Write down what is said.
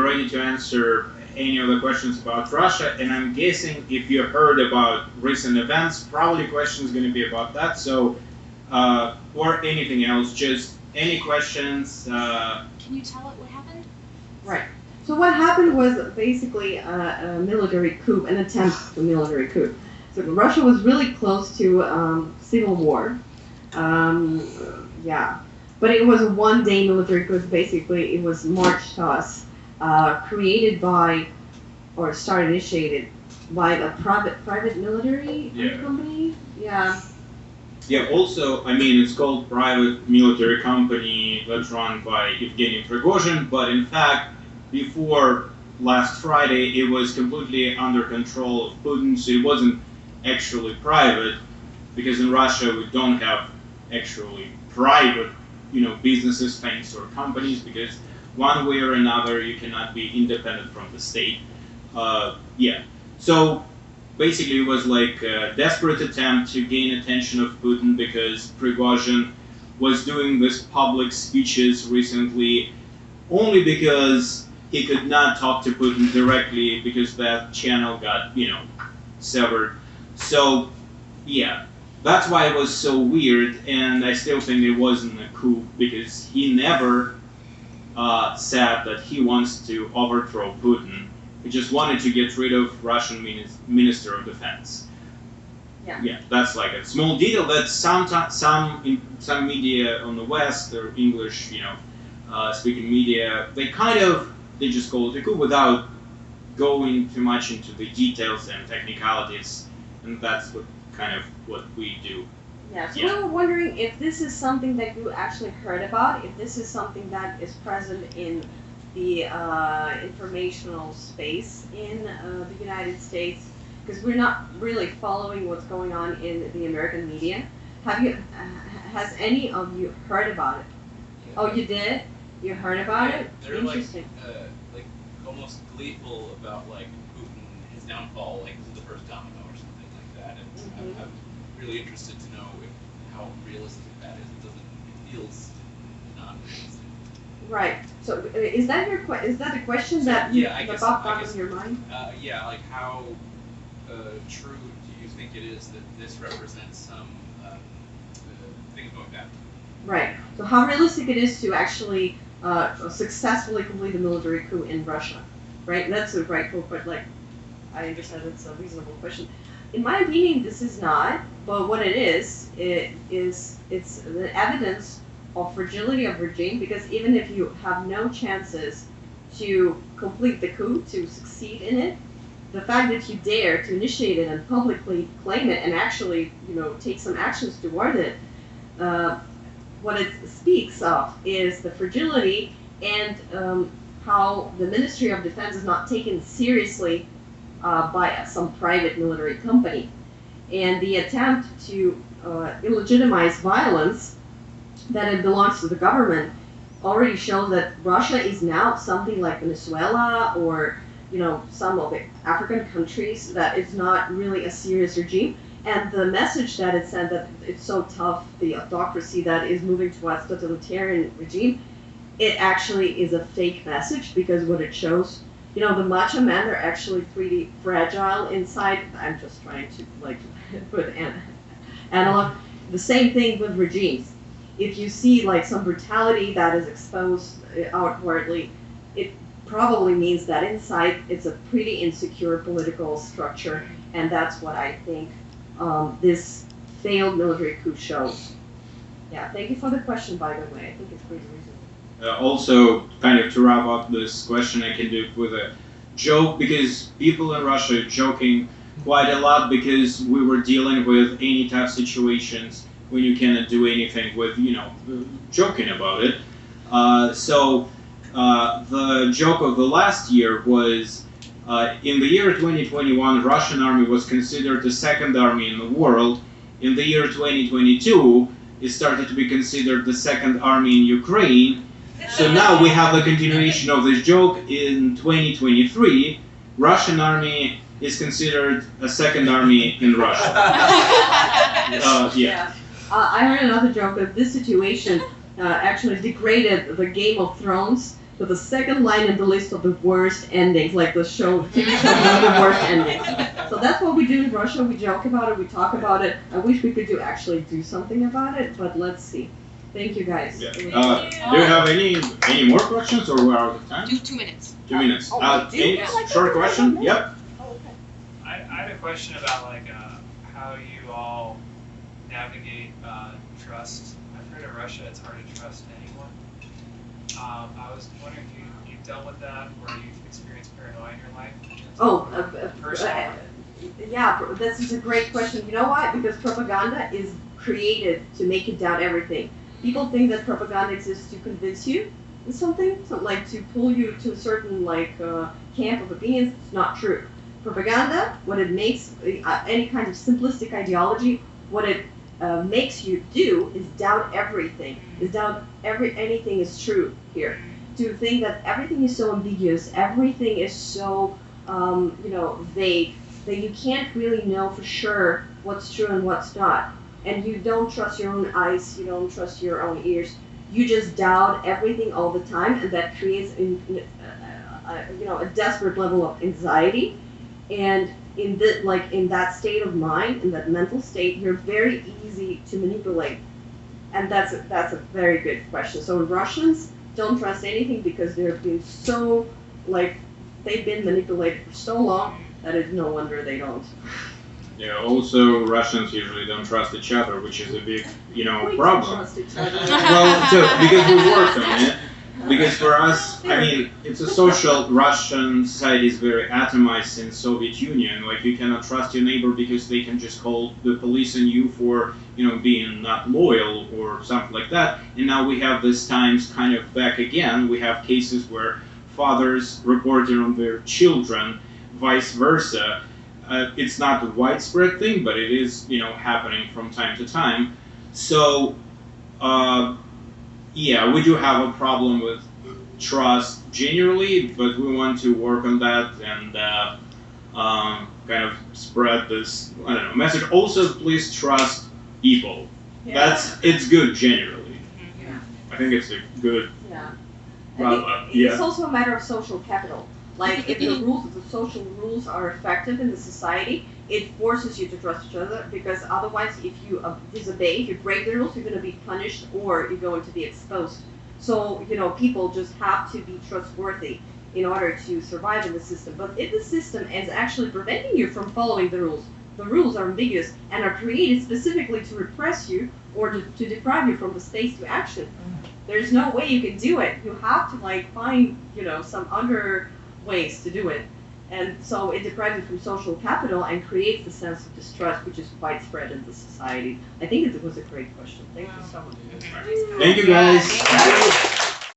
ready to answer any other questions about Russia, and I'm guessing if you heard about recent events, probably questions going to be about that. So, or anything else, just any questions. Can you tell it what happened? Right. So what happened was basically a military coup, an attempt to military coup. So Russia was really close to civil war. Yeah. But it was a one-day military coup. Basically, it was March TOS, created by, or started initiated by a private military company. Yeah. Yeah. Also, I mean, it's called private military company that's run by Evgeny Prigozhin, but in fact, before last Friday, it was completely under control of Putin. So it wasn't actually private, because in Russia we don't have actually private, businesses, things, or companies, because one way or another you cannot be independent from the state. Yeah. So basically, it was like a desperate attempt to gain attention of Putin, because Prigozhin was doing these public speeches recently only because he could not talk to Putin directly, because that channel got, severed. So, yeah. That's why it was so weird, and I still think it wasn't a coup, because he never said that he wants to overthrow Putin. He just wanted to get rid of Russian Minister of Defense. Yeah, that's like a small detail that some media on the West, or English, speaking media, they just call it a coup without going too much into the details and technicalities, and that's what we do. Yeah, so we were wondering if this is something that you actually heard about, if this is something that is present in the informational space in the United States, because we're not really following what's going on in the American media. Has any of you heard about it? Yeah. Oh, you did? You heard about it? They're Interesting. like almost gleeful about like Putin, his downfall, like this is the first domino or something like that. And I'm really interested to know how realistic that is. It feels not realistic. Right. So is that a question that popped in your mind? Yeah, like how true do you think it is that this represents some things going bad? Right. So how realistic it is to actually successfully complete a military coup in Russia, right? That's a right quote, but like, I understand it's a reasonable question. In my opinion, this is not. But what it's the evidence of fragility of regime, because even if you have no chances to complete the coup, to succeed in it, the fact that you dare to initiate it and publicly claim it and actually, take some actions toward it, what it speaks of is the fragility and how the Ministry of Defense is not taken seriously by some private military company. And the attempt to illegitimize violence that it belongs to the government already shows that Russia is now something like Venezuela or some of the African countries, that it's not really a serious regime. And the message that it sent, that it's so tough, the autocracy that is moving towards totalitarian regime, it actually is a fake message, because what it shows, the macho men, they're actually pretty fragile inside. I'm just trying to put an analog. The same thing with regimes. If you see some brutality that is exposed outwardly, it probably means that inside it's a pretty insecure political structure, and that's what I think this failed military coup shows. Yeah, thank you for the question, by the way. I think it's pretty reasonable. Also, kind of to wrap up this question, I can do it with a joke, because people in Russia are joking quite a lot, because we were dealing with any tough situations when you cannot do anything with, joking about it. So the joke of the last year was, in the year 2021, Russian army was considered the second army in the world. In the year 2022, it started to be considered the second army in Ukraine. So now we have a continuation of this joke. In 2023, Russian army is considered a second army in Russia. Yeah. I heard another joke that this situation actually degraded the Game of Thrones with the second line in the list of the worst endings, like the show, TV show with the worst endings. So that's what we do in Russia. We joke about it, we talk about it. I wish we could actually do something about it, but let's see. Thank you guys. Yeah. It was Do you have any more questions, or we're out of time? Do 2 minutes. 2 minutes. Oh, we do? Any Yeah, like short that. question? Yep. Oh, okay. I had a question about like how you all navigate trust. I've heard in Russia it's hard to trust anyone. I was wondering if you've dealt with that, or you've experienced paranoia in your life. Personally. Yeah, this is a great question. You know why? Because propaganda is created to make you doubt everything. People think that propaganda exists to convince you of something, like to pull you to a certain camp of opinions. It's not true. Propaganda, what it makes, any kind of simplistic ideology, what it makes you do is doubt everything. Is doubt anything is true here. To think that everything is so ambiguous, everything is so vague, that you can't really know for sure what's true and what's not. And you don't trust your own eyes, you don't trust your own ears. You just doubt everything all the time, and that creates a desperate level of anxiety. And in that state of mind, in that mental state, you're very easy to manipulate. And that's a very good question. So Russians don't trust anything because they've been so they've been manipulated for so long that it's no wonder they don't. Yeah, also Russians usually don't trust each other, which is a big, We don't problem. trust each other. Well, so, because we worked on it. Because for us, I mean, it's a social, Russian society is very atomized in Soviet Union. Like, you cannot trust your neighbor because they can just call the police on you for, being not loyal or something like that. And now we have this times kind of back again. We have cases where fathers reporting on their children, vice versa. It's not a widespread thing, but it is, happening from time to time. So, yeah, we do have a problem with trust generally, but we want to work on that and kind of spread this, message. Also, please trust people. Yeah. It's good generally. Yeah. I think it's a good. Yeah. Well, I think yeah. it's also a matter of social capital. Like, if the social rules are effective in the society, it forces you to trust each other, because otherwise, if you disobey, if you break the rules, you're going to be punished or you're going to be exposed. So, people just have to be trustworthy in order to survive in the system. But if the system is actually preventing you from following the rules are ambiguous and are created specifically to repress you or to deprive you from the space to action, there's no way you can do it. You have to find, some other ways to do it. And so it deprives you from social capital and creates the sense of distrust, which is widespread in the society. I think it was a great question. Thank you so much. Thank you, guys. Thank you.